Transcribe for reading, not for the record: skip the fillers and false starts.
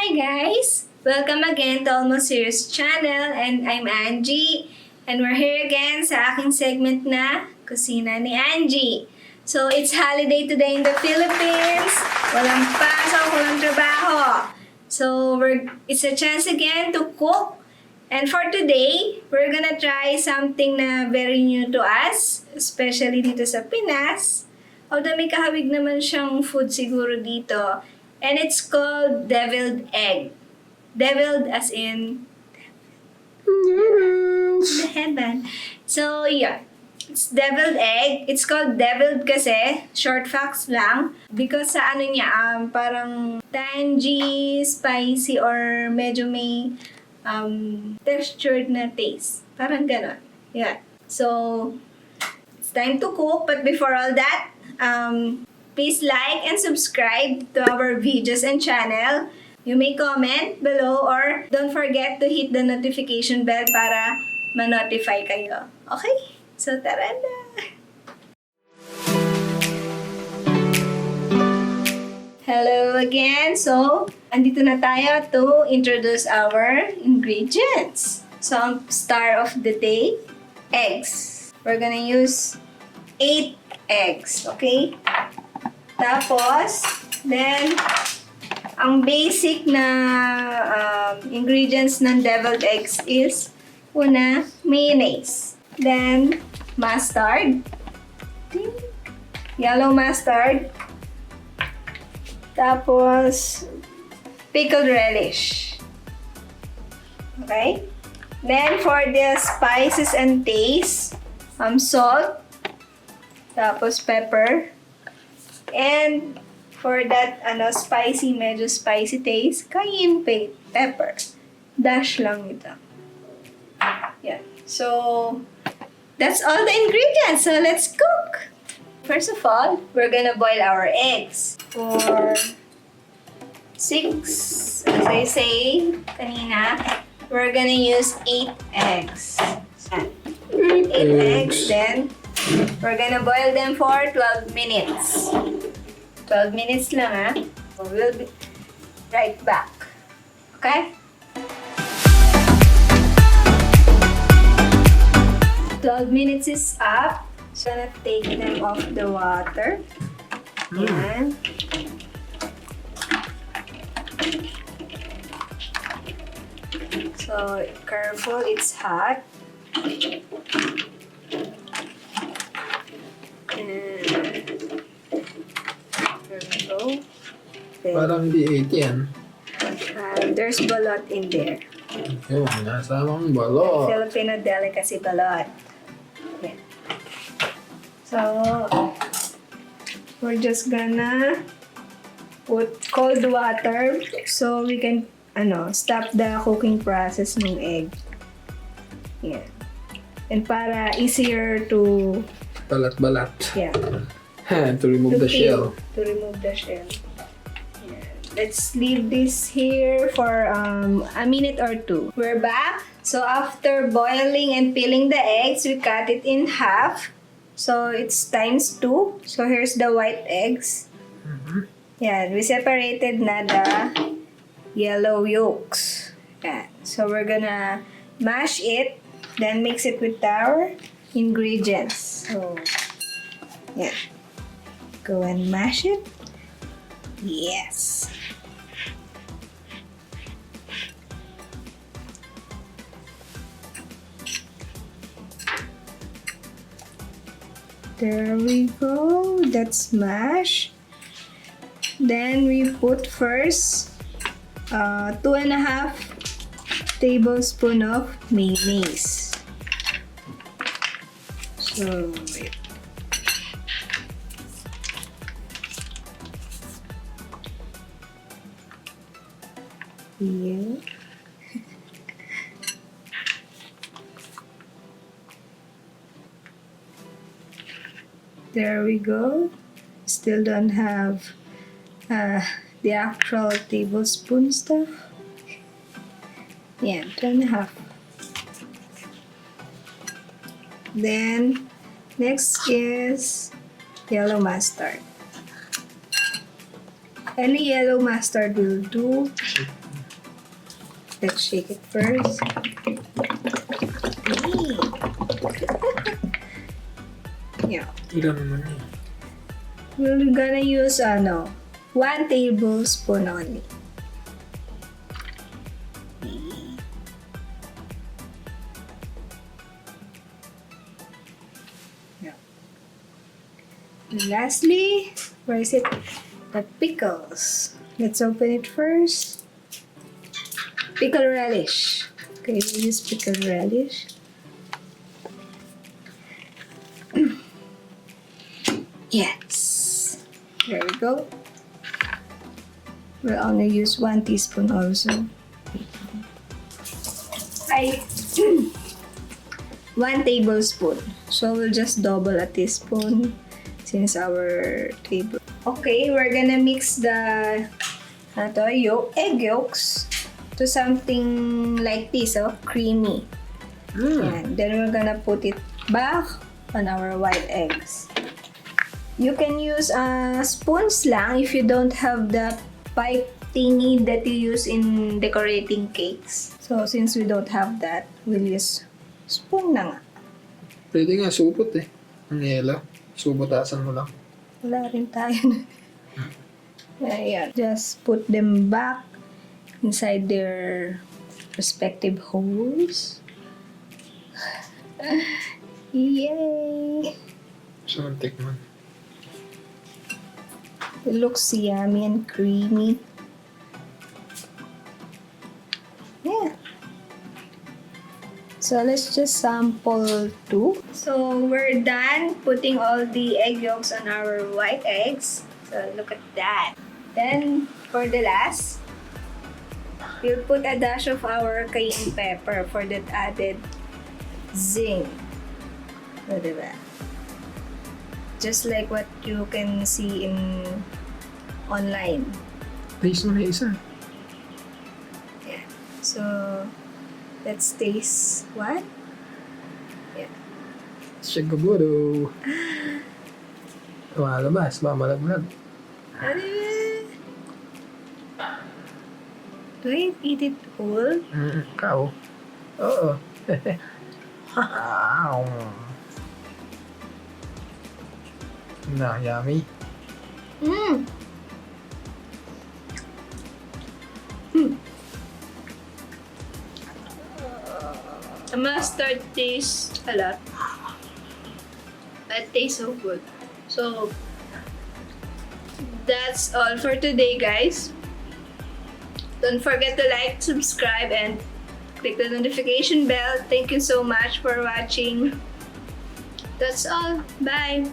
Hi guys! Welcome again to Almost Serious Channel, and I'm Angie. And we're here again sa aking segment na Kusina ni Angie. So, it's holiday today in the Philippines. Walang pasok, walang trabaho. So, it's a chance again to cook. And for today, we're gonna try something na very new to us, especially dito sa Pinas. Although may kahawig naman siyang food siguro dito. And it's called deviled egg. Deviled as in the heaven. So, yeah. It's deviled egg. It's called deviled kasi. Short facts lang. Because sa ano niya, parang tangy, spicy, or medyo may textured na taste. Parang ganon. Yeah. So, it's time to cook. But before all that, please like and subscribe to our videos and channel. You may comment below or don't forget to hit the notification bell para ma-notify kayo. Okay? So, tara na! Hello again! So, andito na tayo to introduce our ingredients. So, ang star of the day, eggs. We're gonna use 8 eggs, okay? Tapos, then, ang basic na ingredients ng deviled eggs is, una, mayonnaise. Then, mustard. Yellow mustard. Tapos, pickle relish. Okay? Then, for the spices and taste, salt. Tapos, pepper. And for that spicy, medyo spicy taste, cayenne pepper. Dash lang ito. Yeah. So, that's all the ingredients. So, let's cook. First of all, we're gonna boil our eggs for 6, as I say kanina, we're gonna use 8 eggs. 8 eggs, then we're gonna boil them for 12 minutes. 12 minutes lang, ha? So we'll be right back. Okay? 12 minutes is up. So, I'm gonna take them off the water. Yan. So, careful, it's hot. Parang di 8 yan. There's balot in there. Yun, nasamang balot. Filipino delicacy balot. Yeah. So, we're just gonna put cold water so we can stop the cooking process ng egg. Yeah. And para easier to Balat-balat. yeah. To remove the shell. To remove the shell. Yeah. Let's leave this here for a minute or 2. We're back. So after boiling and peeling the eggs, we cut it in half. So it's times 2. So here's the white eggs. Yeah, we separated na the yellow yolks. Yeah. So we're gonna mash it, then mix it with our ingredients. So yeah. Go and mash it. Yes. There we go. That's mash. Then we put first 2.5 tablespoons of mayonnaise. So wait. Yeah. There we go. Still don't have the actual tablespoon stuff. Yeah, 2.5. Then next is yellow mustard. Any yellow mustard will do. Let's shake it first. Yeah. Ilan naman yun? We're gonna use 1 tablespoon only. Yeah. And lastly, where is it? The pickles. Let's open it first. Pickle relish. Okay, we use pickle relish. Yes. There we go. We'll only use 1 teaspoon also. 1 tablespoon. So we'll just double a teaspoon since our table. Okay, we're gonna mix the egg yolks to something like this, creamy. And then we're gonna put it back on our white eggs. You can use spoons lang if you don't have the pipe thingy that you use in decorating cakes. So since we don't have that, we'll use spoon na nga. Pwede nga supot eh. Ang yelo. Subotasan mo lang. Wala rin tayo. Ayan. Just put them back inside their respective holes. Yay! Gusto mong tikman. It looks yummy and creamy. Yeah. So let's just sample 2. So we're done putting all the egg yolks on our white eggs. So look at that. Then for the last, we'll put a dash of our cayenne pepper for that added zing. O, diba? Just like what you can see in online. Taste mo na isa. Yeah. So let's taste what? Yeah. Siguro. Lumalabas. Mamalaglag. Do I eat it whole? Ikaw. Oo. Na, yummy. The mustard tastes a lot. It tastes so good. So that's all for today, guys. Don't forget to like, subscribe, and click the notification bell. Thank you so much for watching. That's all. Bye.